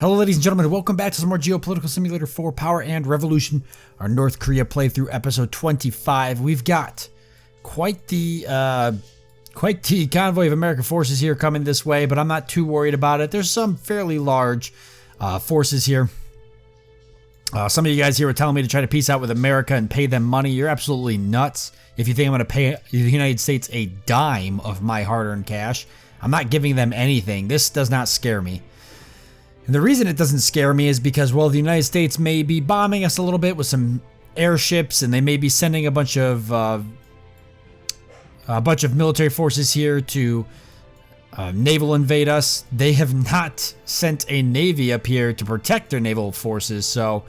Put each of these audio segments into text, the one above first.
Hello ladies and gentlemen, welcome back to some more Geopolitical Simulator 4 Power and Revolution, our North Korea playthrough, episode 25. We've got quite the convoy of American forces here coming this way, but I'm not too worried about it. There's some fairly large forces here. Some of you guys here were telling me to try to peace out with America and pay them money. You're absolutely nuts if you think I'm going to pay the United States a dime of my hard-earned cash. I'm not giving them anything. This does not scare me. And the reason it doesn't scare me is because, well, the United States may be bombing us a little bit with some airships, and they may be sending a bunch of military forces here to naval invade us. They have not sent a navy up here to protect their naval forces, so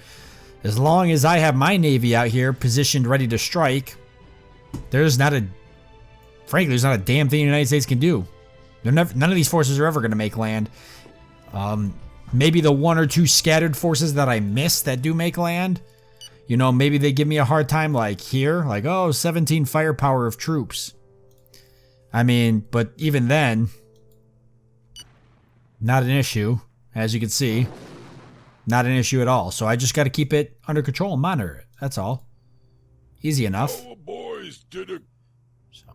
as long as I have my navy out here positioned ready to strike, frankly, there's not a damn thing the United States can do. None of these forces are ever going to make land. Maybe the one or two scattered forces that I missed that do make land, you know, maybe they give me a hard time like here, like, oh, 17 firepower of troops. I mean, but even then, not an issue, as you can see. Not an issue at all. So I just got to keep it under control and monitor it. That's all. Easy enough. Our boys did it. So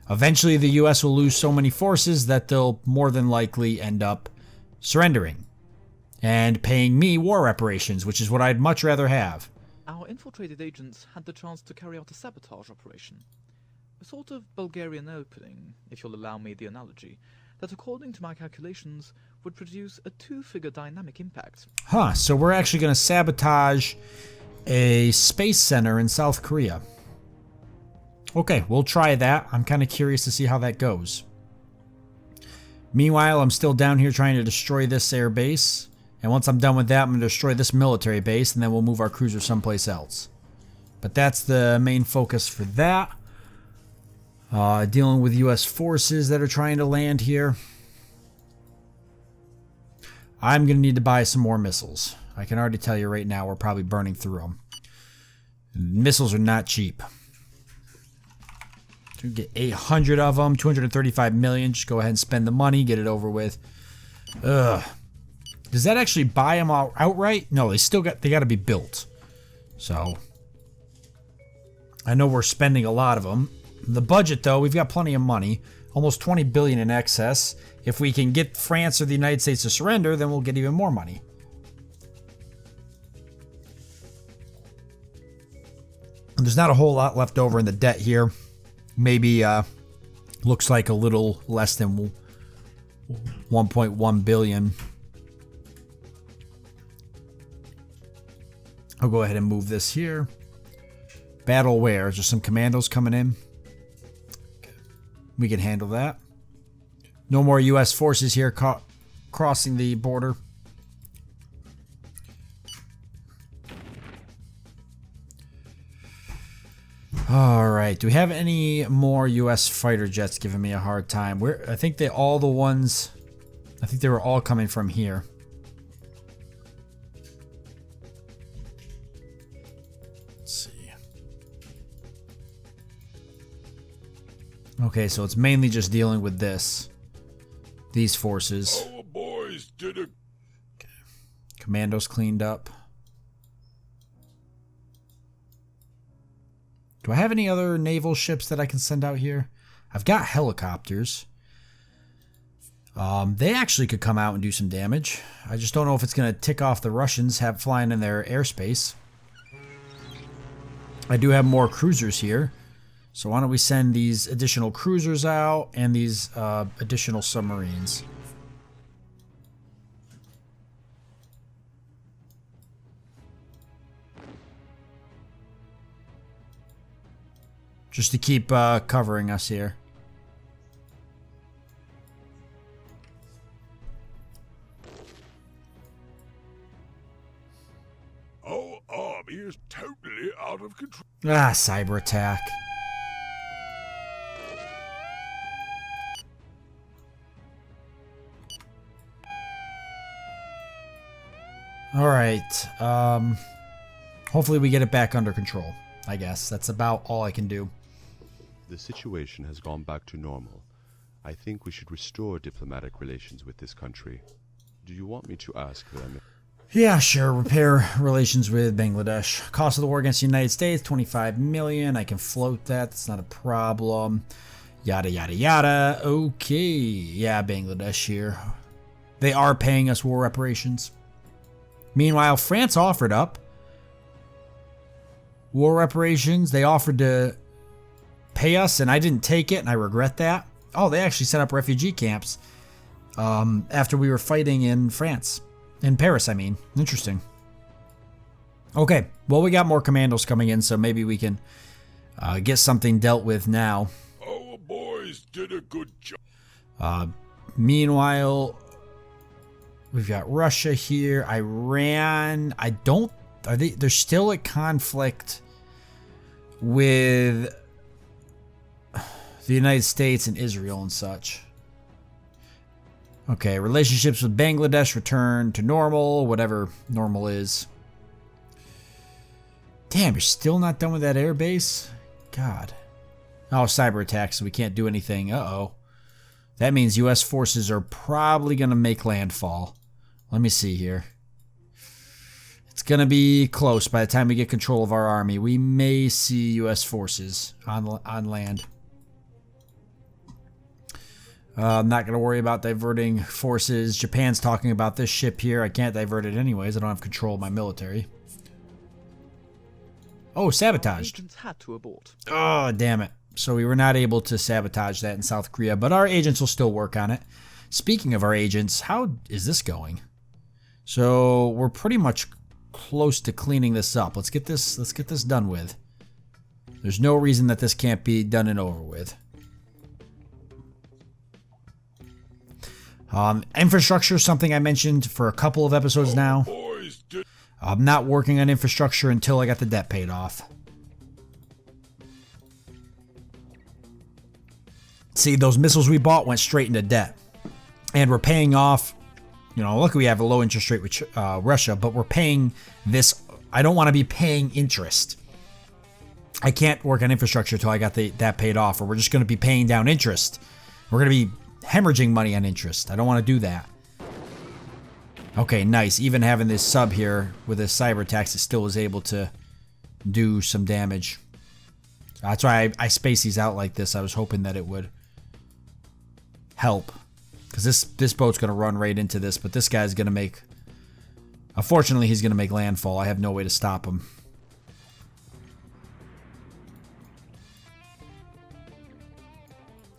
eventually the US will lose so many forces that they'll more than likely end up surrendering and paying me war reparations, which is what I'd much rather have. Our infiltrated agents had the chance to carry out a sabotage operation. A sort of Bulgarian opening, if you'll allow me the analogy, that according to my calculations would produce a two-figure dynamic impact. Huh, so we're actually going to sabotage a space center in South Korea. Okay, we'll try that. I'm kind of curious to see how that goes. Meanwhile, I'm still down here trying to destroy this air base. And once I'm done with that, I'm going to destroy this military base, and then we'll move our cruiser someplace else. But that's the main focus for that. Dealing with U.S. forces that are trying to land here. I'm going to need to buy some more missiles. I can already tell you right now we're probably burning through them. Missiles are not cheap. To get 800 of them, 235 million. Just go ahead and spend the money, get it over with. Ugh. Does that actually buy them outright? No, they got to be built. So I know we're spending a lot of them. The budget, though, we've got plenty of money, almost 20 billion in excess. If we can get France or the United States to surrender, then we'll get even more money. And there's not a whole lot left over in the debt here. Maybe looks like a little less than 1.1 billion. I'll go ahead and move this here. Battle where? Is there some commandos coming in? Okay. We can handle that. No more U.S. forces here crossing the border. Alright, do we have any more U.S. fighter jets giving me a hard time? I think they were all coming from here. Let's see. Okay, so it's mainly just dealing with these forces. Our boys did it. Okay. Commandos cleaned up. Do I have any other naval ships that I can send out here? I've got helicopters. They actually could come out and do some damage. I just don't know if it's going to tick off the Russians flying in their airspace. I do have more cruisers here. So why don't we send these additional cruisers out and these additional submarines. Just to keep covering us here. Our army is totally out of control. Ah, cyber attack. Alright. Hopefully we get it back under control. I guess that's about all I can do. The situation has gone back to normal. I think we should restore diplomatic relations with this country. Do you want me to ask them? Yeah, sure. Repair relations with Bangladesh. Cost of the war against the United States, 25 million. I can float that. That's not a problem. Yada, yada, yada. Okay. Yeah, Bangladesh here. They are paying us war reparations. Meanwhile, France offered up war reparations. They offered to pay us, and I didn't take it, and I regret that. Oh, they actually set up refugee camps after we were fighting in France. In Paris, I mean. Interesting. Okay, well, we got more commandos coming in, so maybe we can get something dealt with now. Our boys did a good job. Meanwhile, we've got Russia here, Iran. They're still at conflict with the United States and Israel and such. Okay, relationships with Bangladesh return to normal, whatever normal is. Damn, you're still not done with that air base? God. Oh, cyber attacks, so we can't do anything. Uh-oh. That means U.S. forces are probably going to make landfall. Let me see here. It's going to be close by the time we get control of our army. We may see U.S. forces on land. I'm not going to worry about diverting forces. Japan's talking about this ship here. I can't divert it anyways. I don't have control of my military. Oh, sabotaged. Agents had to abort. Oh, damn it. So we were not able to sabotage that in South Korea, but our agents will still work on it. Speaking of our agents, how is this going? So we're pretty much close to cleaning this up. Let's get this done with. There's no reason that this can't be done and over with. Infrastructure is something I mentioned for a couple of episodes now. I'm not working on infrastructure until I got the debt paid off. See, those missiles we bought went straight into debt. And we're paying off, you know, luckily we have a low interest rate with Russia, but we're paying this. I don't want to be paying interest. I can't work on infrastructure until I got that paid off, or we're just going to be paying down interest. We're going to be hemorrhaging money on interest. I don't want to do that. Okay, nice. Even having this sub here with a cyber attacks, it still is able to do some damage. That's why I space these out like this. I was hoping that it would help. Because this boat's going to run right into this, but this guy's going to make... Unfortunately, he's going to make landfall. I have no way to stop him.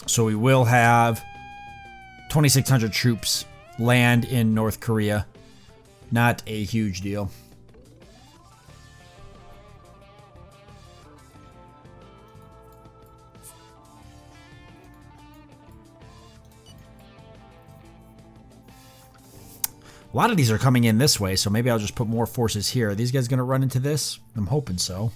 So we will have 2,600 troops land in North Korea. Not a huge deal. A lot of these are coming in this way, so maybe I'll just put more forces here. Are these guys going to run into this? I'm hoping so.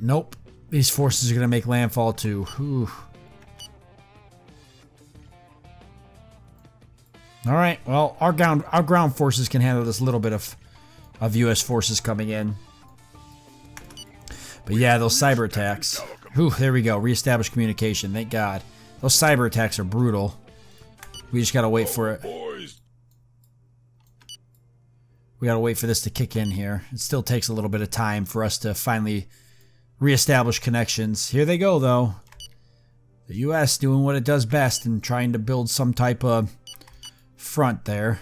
Nope. These forces are going to make landfall too. Whew. Alright, well, our ground forces can handle this little bit of U.S. forces coming in. But yeah, those cyber attacks. Whew, there we go. Reestablish communication. Thank God. Those cyber attacks are brutal. We just gotta wait for it. We gotta wait for this to kick in here. It still takes a little bit of time for us to finally reestablish connections. Here they go, though. The U.S. doing what it does best and trying to build some type of front there.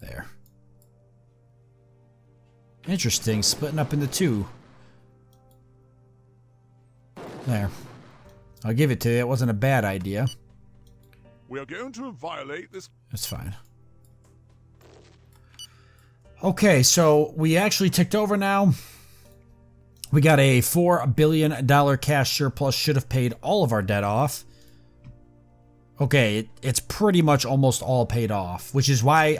There. Interesting. Splitting up into two. There. I'll give it to you. It wasn't a bad idea. We are going to violate this. That's fine. Okay, so we actually ticked over now. We got a $4 billion cash surplus. Should have paid all of our debt off. Okay, it's pretty much almost all paid off, which is why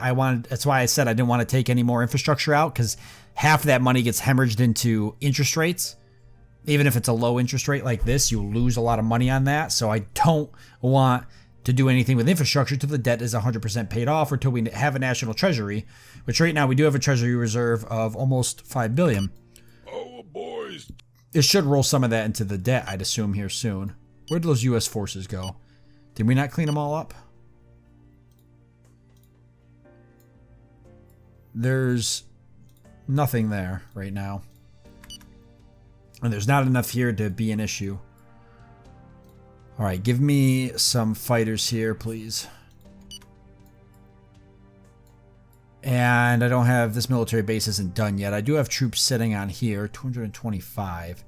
that's why I said I didn't want to take any more infrastructure out, because half of that money gets hemorrhaged into interest rates. Even if it's a low interest rate like this, you lose a lot of money on that. So I don't want to do anything with infrastructure till the debt is 100% paid off, or till we have a national treasury, which right now we do have a treasury reserve of almost $5 billion. Our boys It should roll some of that into the debt, I'd assume, here soon. Where'd those U.S. forces go? Did we not clean them all up? There's nothing there right now. And there's not enough here to be an issue. Alright, give me some fighters here, please. And I don't have, this military base isn't done yet. I do have troops sitting on here, 225.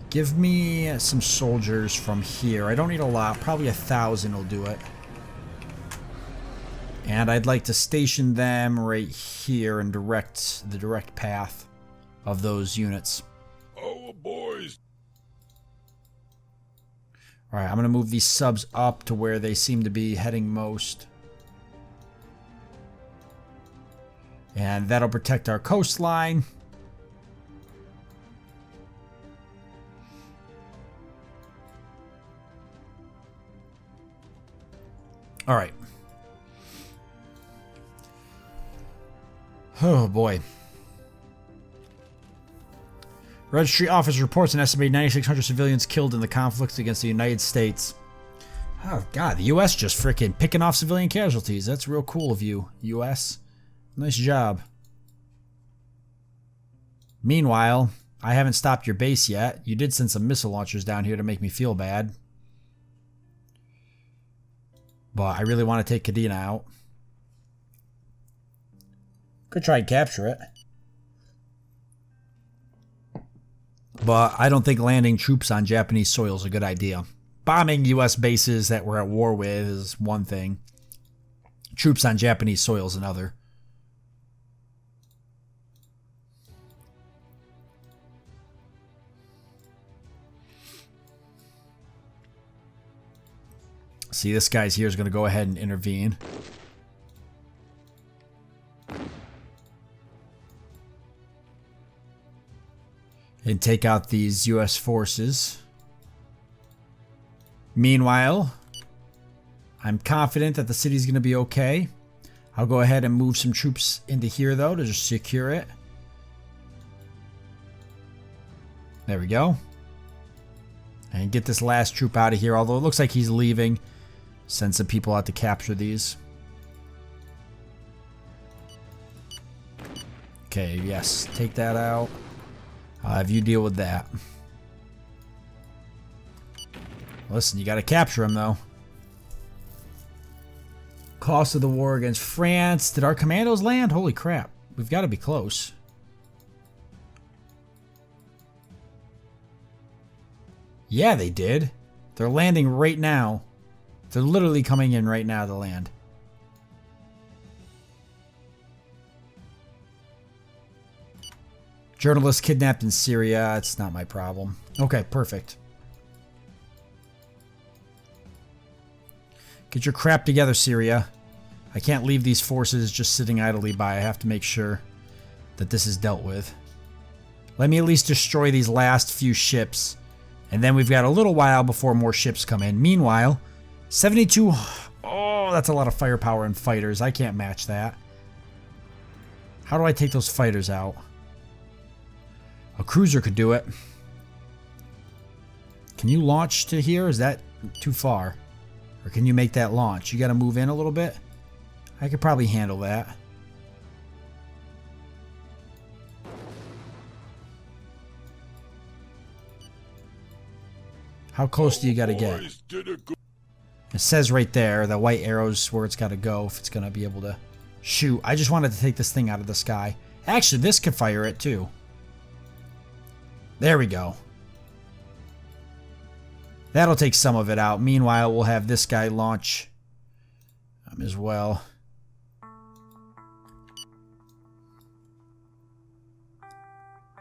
Give me some soldiers from here. I don't need a lot, probably 1,000 will do it. And I'd like to station them right here and direct the direct path of those units. Oh, boys. Alright, I'm going to move these subs up to where they seem to be heading most. And that'll protect our coastline. Alright. Oh boy. Registry office reports an estimated 9,600 civilians killed in the conflicts against the United States. Oh god, the U.S. just freaking picking off civilian casualties. That's real cool of you, U.S. Nice job. Meanwhile, I haven't stopped your base yet. You did send some missile launchers down here to make me feel bad. But I really want to take Kadena out. Could try and capture it. But I don't think landing troops on Japanese soil is a good idea. Bombing U.S. bases that we're at war with is one thing. Troops on Japanese soil is another. See, this guy's here is going to go ahead and intervene. And take out these U.S. forces. Meanwhile, I'm confident that the city's going to be okay. I'll go ahead and move some troops into here, though, to just secure it. There we go. And get this last troop out of here, although it looks like he's leaving. Send some people out to capture these. Okay, yes. Take that out. I'll have you deal with that. Listen, you gotta capture him, though. Cost of the war against France. Did our commandos land? Holy crap. We've got to be close. Yeah, they did. They're landing right now. They're literally coming in right now to land. Journalist kidnapped in Syria. It's not my problem. Okay, perfect. Get your crap together, Syria. I can't leave these forces just sitting idly by. I have to make sure that this is dealt with. Let me at least destroy these last few ships. And then we've got a little while before more ships come in. Meanwhile, 72... Oh, that's a lot of firepower and fighters. I can't match that. How do I take those fighters out? A cruiser could do it. Can you launch to here? Is that too far? Or can you make that launch? You got to move in a little bit? I could probably handle that. How close do you got to get? It says right there, the white arrows where it's got to go if it's going to be able to shoot. I just wanted to take this thing out of the sky. Actually, this could fire it too. There we go. That'll take some of it out. Meanwhile, we'll have this guy launch as well.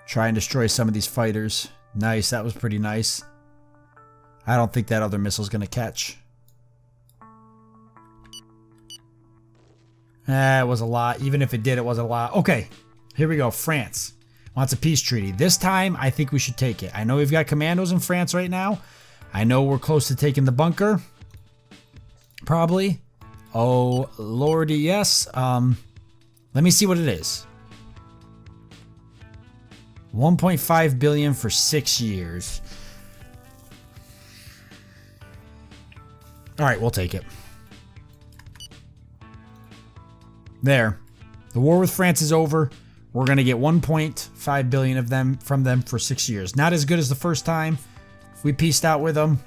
Try and destroy some of these fighters. Nice, that was pretty nice. I don't think that other missile's going to catch. It was a lot. Even if it did, it was a lot. Okay, here we go. France wants a peace treaty. This time, I think we should take it. I know we've got commandos in France right now. I know we're close to taking the bunker. Probably. Oh, lordy, yes. Let me see what it is. 1.5 billion for 6 years. All right, we'll take it. There. The war with France is over. We're going to get 1.5 billion of them from them for 6 years. Not as good as the first time we pieced out with them,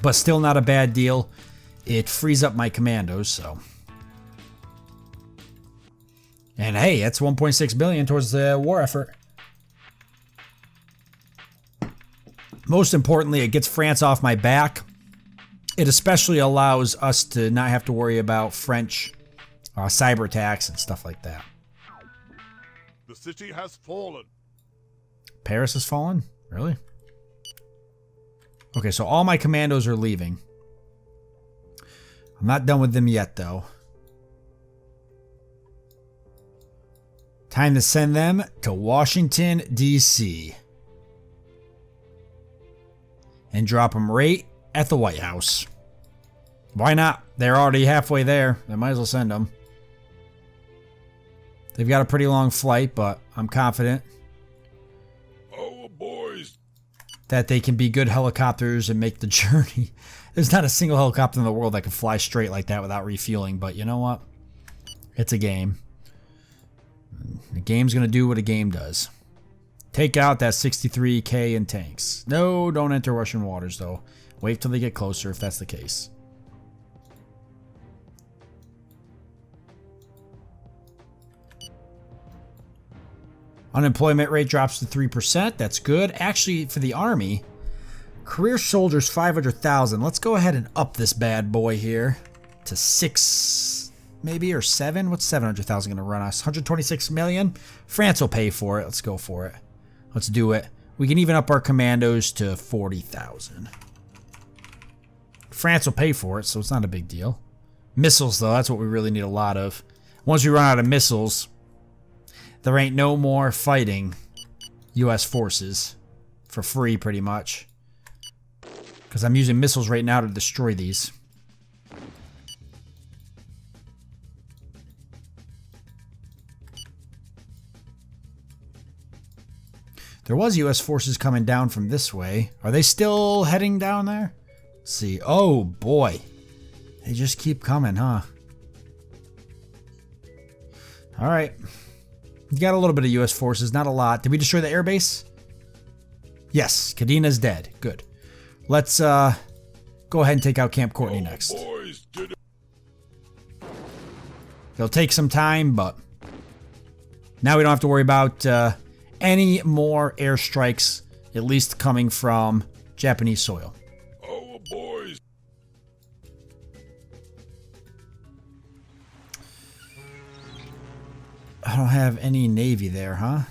but still not a bad deal. It frees up my commandos, so. And hey, that's 1.6 billion towards the war effort. Most importantly, it gets France off my back. It especially allows us to not have to worry about French cyber attacks and stuff like that. The city has fallen. Paris has fallen? Really? Okay, so all my commandos are leaving. I'm not done with them yet, though. Time to send them to Washington, D.C. and drop them right at the White House. Why not? They're already halfway there. They might as well send them. They've got a pretty long flight, but I'm confident Our boys. that they can be good helicopters and make the journey. There's not a single helicopter in the world that can fly straight like that without refueling, but you know what? It's a game. The game's going to do what a game does. Take out that 63K in tanks. No, don't enter Russian waters, though. Wait till they get closer if that's the case. Unemployment rate drops to 3%. That's good. Actually, for the Army, career soldiers 500,000. Let's go ahead and up this bad boy here to 6, maybe, or 7. What's 700,000 going to run us? 126 million? France will pay for it. Let's go for it. Let's do it. We can even up our commandos to 40,000. France will pay for it, so it's not a big deal. Missiles, though, that's what we really need a lot of. Once we run out of missiles, there ain't no more fighting U.S. forces for free, pretty much. Because I'm using missiles right now to destroy these. There was U.S. forces coming down from this way. Are they still heading down there? Let's see. Oh, boy. They just keep coming, huh? All right. You got a little bit of U.S. forces, not a lot. Did we destroy the airbase? Yes, Kadina's dead. Good. Let's go ahead and take out Camp Courtney next. Boys did it. It'll take some time, but now we don't have to worry about any more airstrikes, at least coming from Japanese soil. Our boys. I don't have any navy there, huh?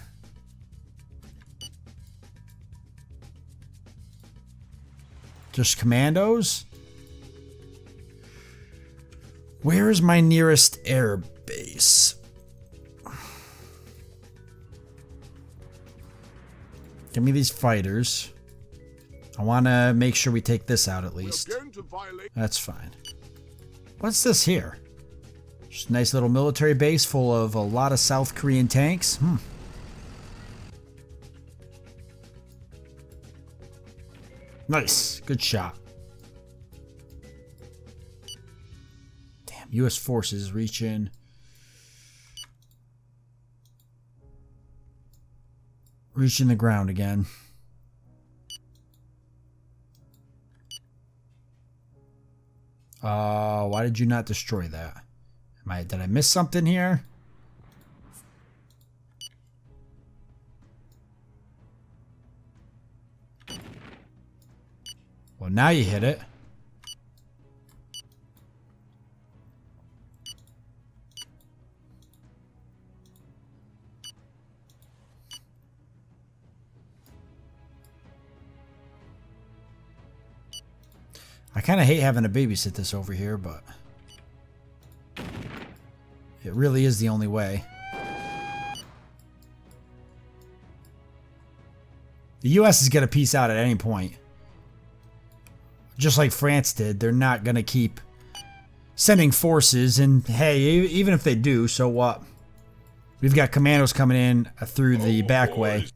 Just commandos? Where is my nearest air base? Give me these fighters. I want to make sure we take this out at least. We're going to violate. That's fine. What's this here? Just a nice little military base full of a lot of South Korean tanks. Nice. Good shot. Damn, U.S. forces reaching the ground again. Why did you not destroy that? Did I miss something here? Well, now you hit it. I kind of hate having to babysit this over here, but it really is the only way. The U.S. is going to peace out at any point. Just like France did. They're not going to keep sending forces, and hey, even if they do, so what? We've got commandos coming in through the back way.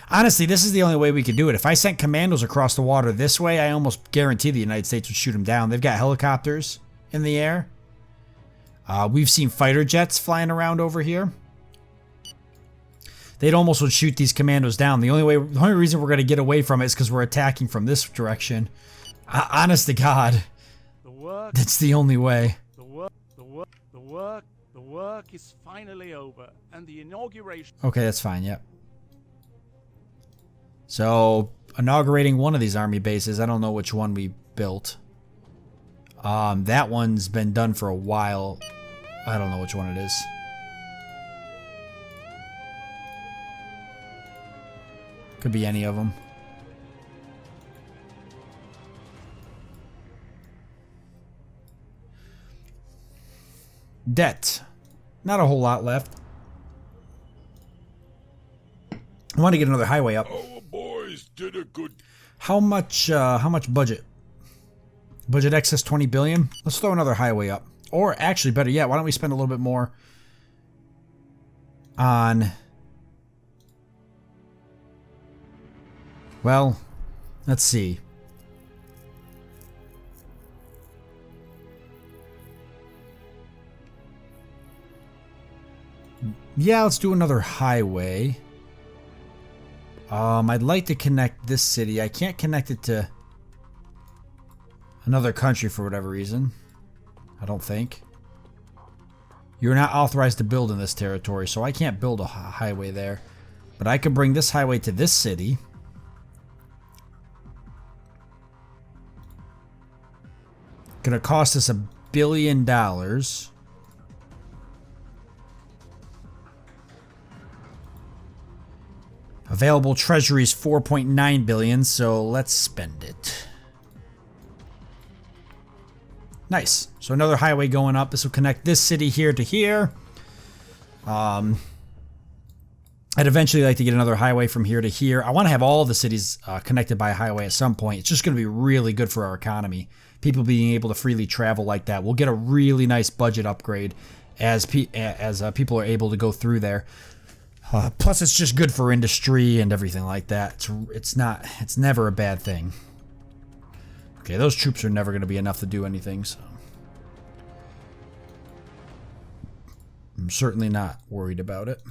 Honestly, this is the only way we could do it. If I sent commandos across the water this way, I almost guarantee the United States would shoot them down. They've got helicopters in the air. We've seen fighter jets flying around over here. They'd almost would shoot these commandos down. The only reason we're going to get away from it is because we're attacking from this direction. Honest to God, that's the only way. The work is finally over, and the inauguration. Okay, that's fine. Yep. So, inaugurating one of these army bases. I don't know which one we built. That one's been done for a while. I don't know which one it is. Could be any of them. Debt. Not a whole lot left. I want to get another highway up. Our boys did a good. How much budget? Budget excess 20 billion. Let's throw another highway up. Or actually, better yet, why don't we spend a little bit more on... Well, let's see. Yeah, let's do another highway. I'd like to connect this city. I can't connect it to another country for whatever reason. I don't think. You're not authorized to build in this territory, so I can't build a highway there. But I could bring this highway to this city. Gonna cost us $1 billion. Available treasury is 4.9 billion, so let's spend it. Nice. So another highway going up. This will connect this city here to here. I'd eventually like to get another highway from here to here. I want to have all the cities connected by a highway at some point. It's just going to be really good for our economy. People being able to freely travel like that. We'll get a really nice budget upgrade as people are able to go through there. Plus, it's just good for industry and everything like that. It's never a bad thing. Okay, those troops are never going to be enough to do anything, so I'm certainly not worried about it.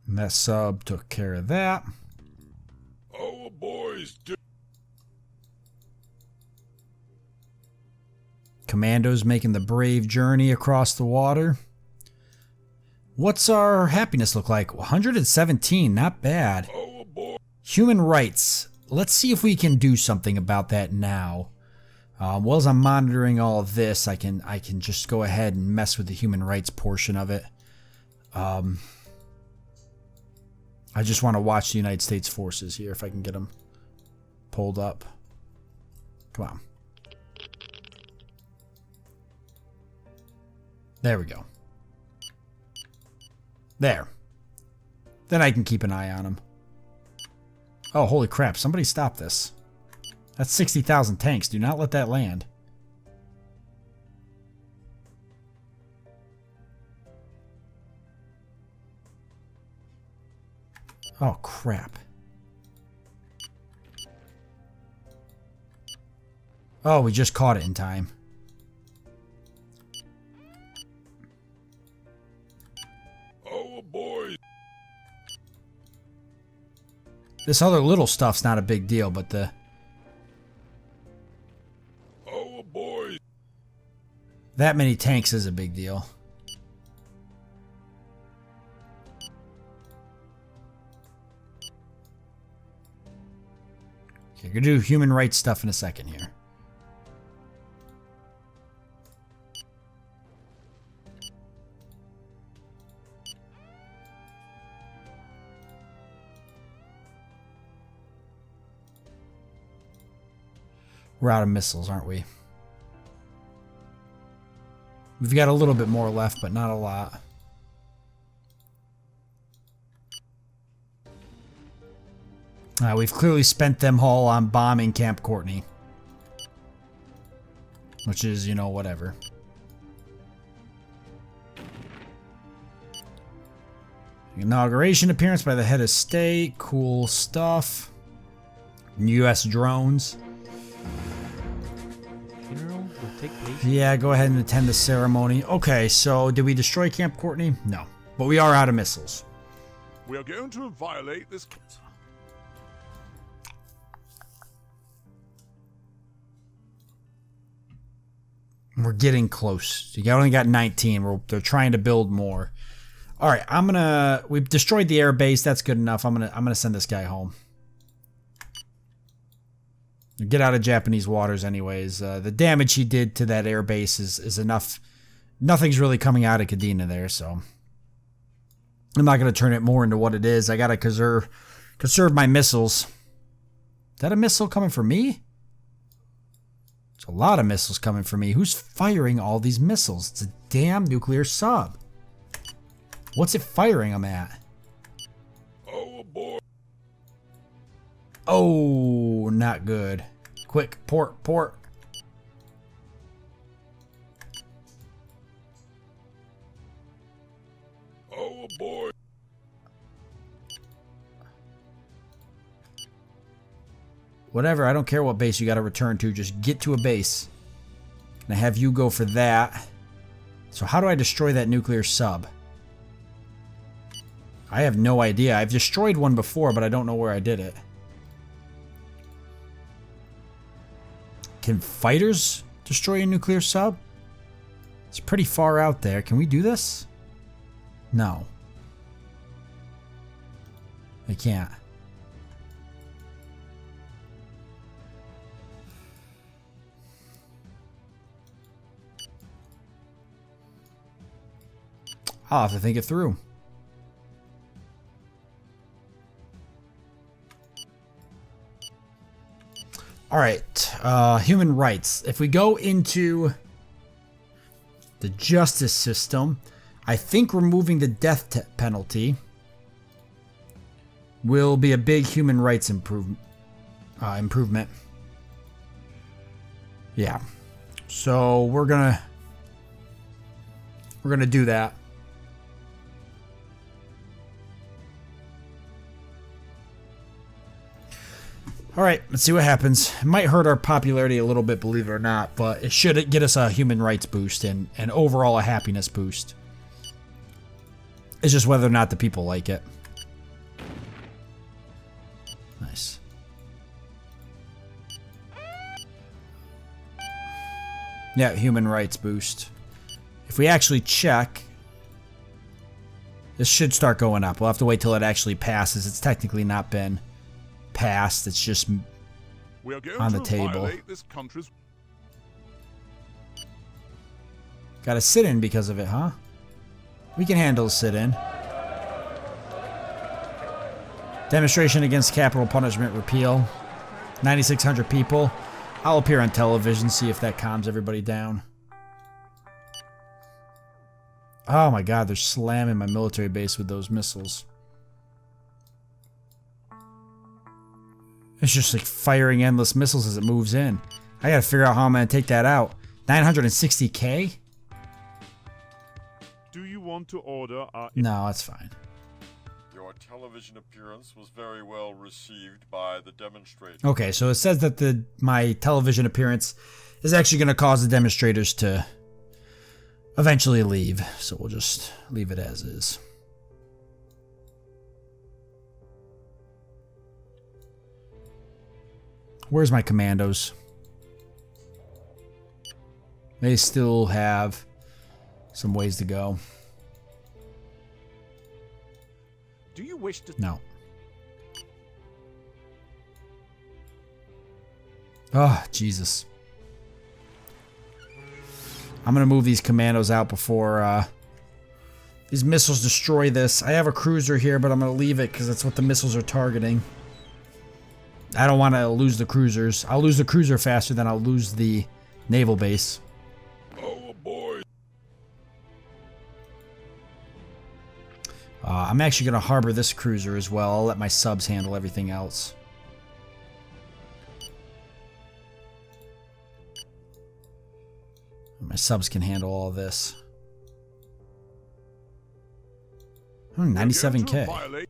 And that sub took care of that. Our boys did. Commandos making the brave journey across the water. What's our happiness look like? 117, not bad. Our boy. Human rights. Let's see if we can do something about that now. While as I'm monitoring all of this, I can just go ahead and mess with the human rights portion of it. I just want to watch the United States forces here if I can get them pulled up. Come on. There we go. There. Then I can keep an eye on them. Oh, holy crap. Somebody stop this. That's 60,000 tanks. Do not let that land. Oh, crap. Oh, we just caught it in time. Our boys. This other little stuff's not a big deal, but the... Our boys. That many tanks is a big deal. Okay, we're gonna do human rights stuff in a second here. We're out of missiles, aren't we? We've got a little bit more left, but not a lot. We've clearly spent them all on bombing Camp Courtney. Which is, you know, whatever. Inauguration appearance by the head of state. Cool stuff. U.S. drones. Funeral will take place. Yeah, go ahead and attend the ceremony. Okay, so did we destroy Camp Courtney? No. But we are out of missiles. We are going to violate this. We're getting close. You only got 19. They're trying to build more. All right, we've destroyed the air base. That's good enough. I'm gonna send this guy home. Get out of Japanese waters, anyways. The damage he did to that air base is enough. Nothing's really coming out of Kadena there, so I'm not gonna turn it more into what it is. I gotta conserve my missiles. Is that a missile coming for me? There's a lot of missiles coming for me. Who's firing all these missiles? It's a damn nuclear sub. What's it firing them at? Oh boy. Oh, not good. Quick, port. Oh boy. Whatever, I don't care what base you gotta return to. Just get to a base. And I have you go for that. So how do I destroy that nuclear sub? I have no idea. I've destroyed one before, but I don't know where I did it. Can fighters destroy a nuclear sub? It's pretty far out there. Can we do this? No. I can't. I'll have to think it through. All right, human rights. If we go into the justice system, I think removing the death penalty will be a big human rights improvement. Yeah. So we're gonna do that. All right, let's see what happens. It might hurt our popularity a little bit, believe it or not, but it should get us a human rights boost and overall a happiness boost. It's just whether or not the people like it. Nice. Yeah, human rights boost. If we actually check, this should start going up. We'll have to wait till it actually passes. It's technically not been passed. It's just We are going on the to table. violate this country's. Got to sit in because of it, huh? We can handle a sit in. Demonstration against capital punishment repeal. 9,600 people. I'll appear on television, see if that calms everybody down. Oh my god, they're slamming my military base with those missiles. It's just like firing endless missiles as it moves in. I gotta figure out how I'm gonna take that out. 960k? Do you want to order our? No, that's fine. Your television appearance was very well received by the demonstrators. Okay, so it says that my television appearance is actually gonna cause the demonstrators to eventually leave. So we'll just leave it as is. Where's my commandos? They still have some ways to go. Do you wish to... No. Oh, Jesus. I'm going to move these commandos out before these missiles destroy this. I have a cruiser here, but I'm going to leave it because that's what the missiles are targeting. I don't want to lose the cruisers. I'll lose the cruiser faster than I'll lose the naval base. Oh boy. I'm actually going to harbor this cruiser as well. I'll let my subs handle everything else. subs can handle all this. 97K. Violate.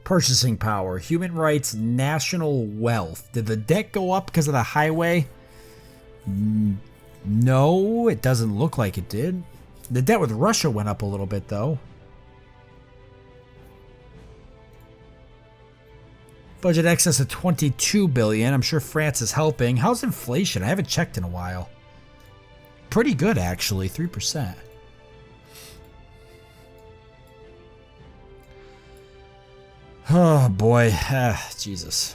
Purchasing power, human rights, national wealth. Did the debt go up because of the highway? No, it doesn't look like it did. The debt with Russia went up a little bit, though. Budget excess of 22 billion. I'm sure France is helping. How's inflation? I haven't checked in a while. Pretty good, actually. 3%. Oh boy, Jesus.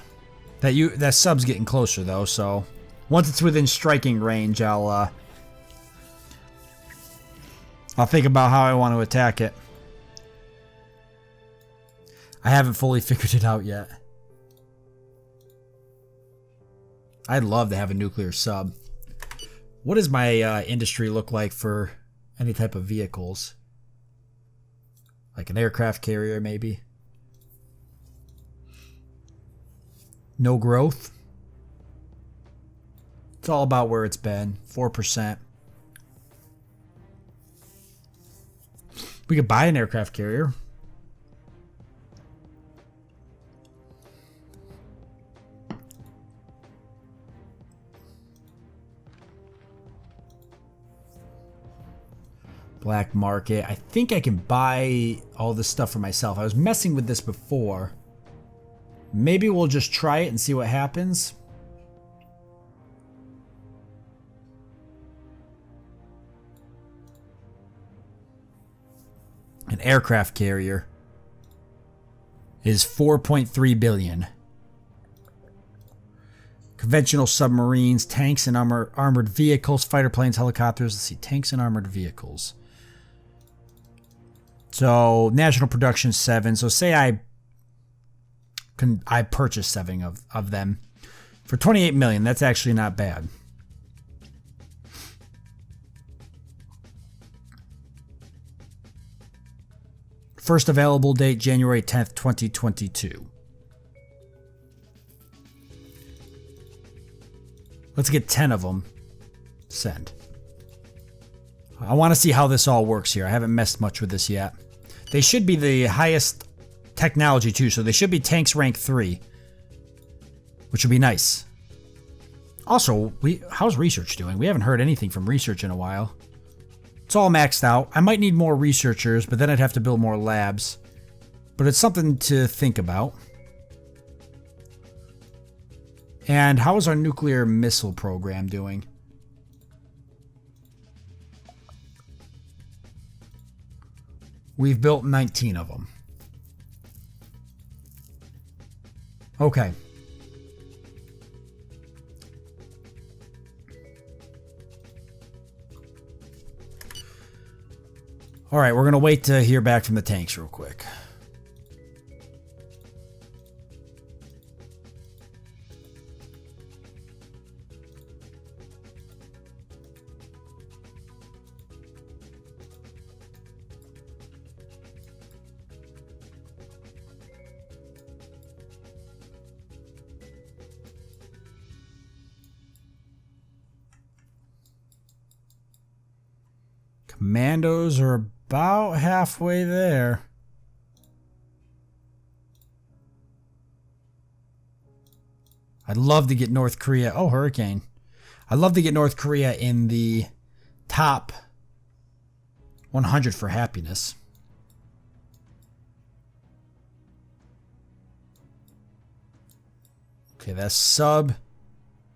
That sub's getting closer though, so once it's within striking range, I'll think about how I want to attack it. I haven't fully figured it out yet. I'd love to have a nuclear sub. What does my industry look like for any type of vehicles? Like an aircraft carrier, maybe? No growth. It's all about where it's been. 4%. We could buy an aircraft carrier. Black market. I think I can buy all this stuff for myself. I was messing with this before. Maybe we'll just try it and see what happens. An aircraft carrier is 4.3 billion. Conventional submarines, tanks and armored vehicles, fighter planes, helicopters. Let's see, tanks and armored vehicles. So national production 7. So say I purchased 7 of them for 28 million. That's actually not bad. First available date January 10th, 2022. Let's get 10 of them. Send. I want to see how this all works here. I haven't messed much with this yet. They should be the highest technology too, so they should be tanks rank 3, which would be nice. Also, how's research doing? We haven't heard anything from research in a while. It's all maxed out. I might need more researchers, but then I'd have to build more labs. But it's something to think about. And how is our nuclear missile program doing? We've built 19 of them. Okay. All right, we're going to wait to hear back from the tanks real quick. Commandos are about halfway there. I'd love to get North Korea. Oh, Hurricane. I'd love to get North Korea in the top 100 for happiness. Okay, that sub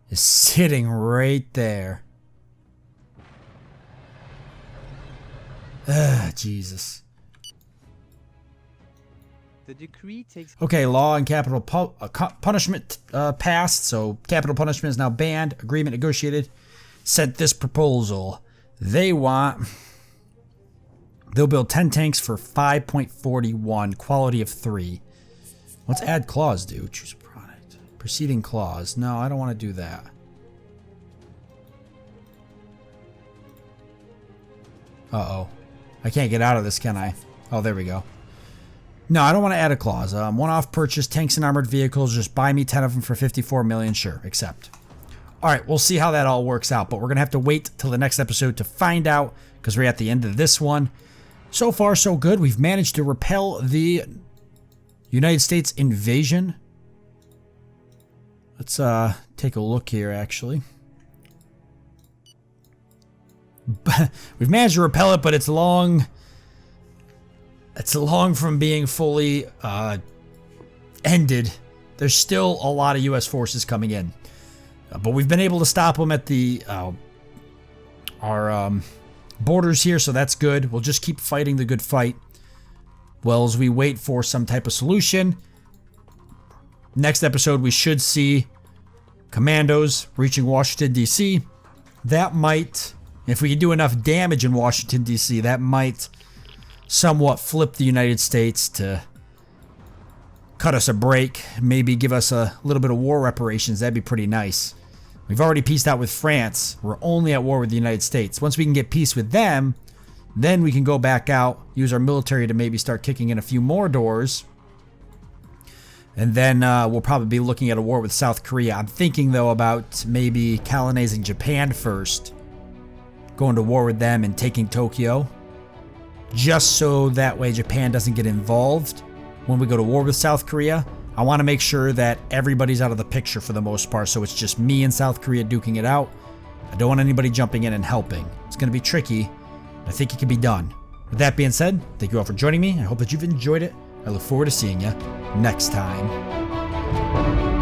is sitting right there. Jesus. The decree takes. Okay, law and capital punishment passed, so capital punishment is now banned. Agreement negotiated. Sent this proposal. They'll build 10 tanks for 5.41, quality of 3. What's add clause do? Choose a product. Preceding clause. No, I don't want to do that. Uh-oh. I can't get out of this, can I? Oh, there we go. No, I don't want to add a clause. One-off purchase, tanks and armored vehicles. Just buy me 10 of them for 54 million. Sure, accept. All right, we'll see how that all works out. But we're going to have to wait till the next episode to find out because we're at the end of this one. So far, so good. We've managed to repel the United States invasion. Let's take a look here, actually. We've managed to repel it, but it's long. It's long from being fully ended. There's still a lot of U.S. forces coming in, but we've been able to stop them at the our borders here, so that's good. We'll just keep fighting the good fight, well, as we wait for some type of solution. Next episode, we should see commandos reaching Washington, D.C. That might, if we can do enough damage in Washington, D.C., that might somewhat flip the United States to cut us a break, maybe give us a little bit of war reparations. That'd be pretty nice. We've already peaced out with France. We're only at war with the United States. Once we can get peace with them, then we can go back out, use our military to maybe start kicking in a few more doors. And then we'll probably be looking at a war with South Korea. I'm thinking, though, about maybe colonizing Japan first, going to war with them and taking Tokyo, just so that way Japan doesn't get involved when we go to war with South Korea. I want to make sure that everybody's out of the picture for the most part, so it's just me and South Korea duking it out. I don't want anybody jumping in and helping. It's going to be tricky. I think it can be done. With that being said, thank you all for joining me. I hope that you've enjoyed it. I look forward to seeing you next time.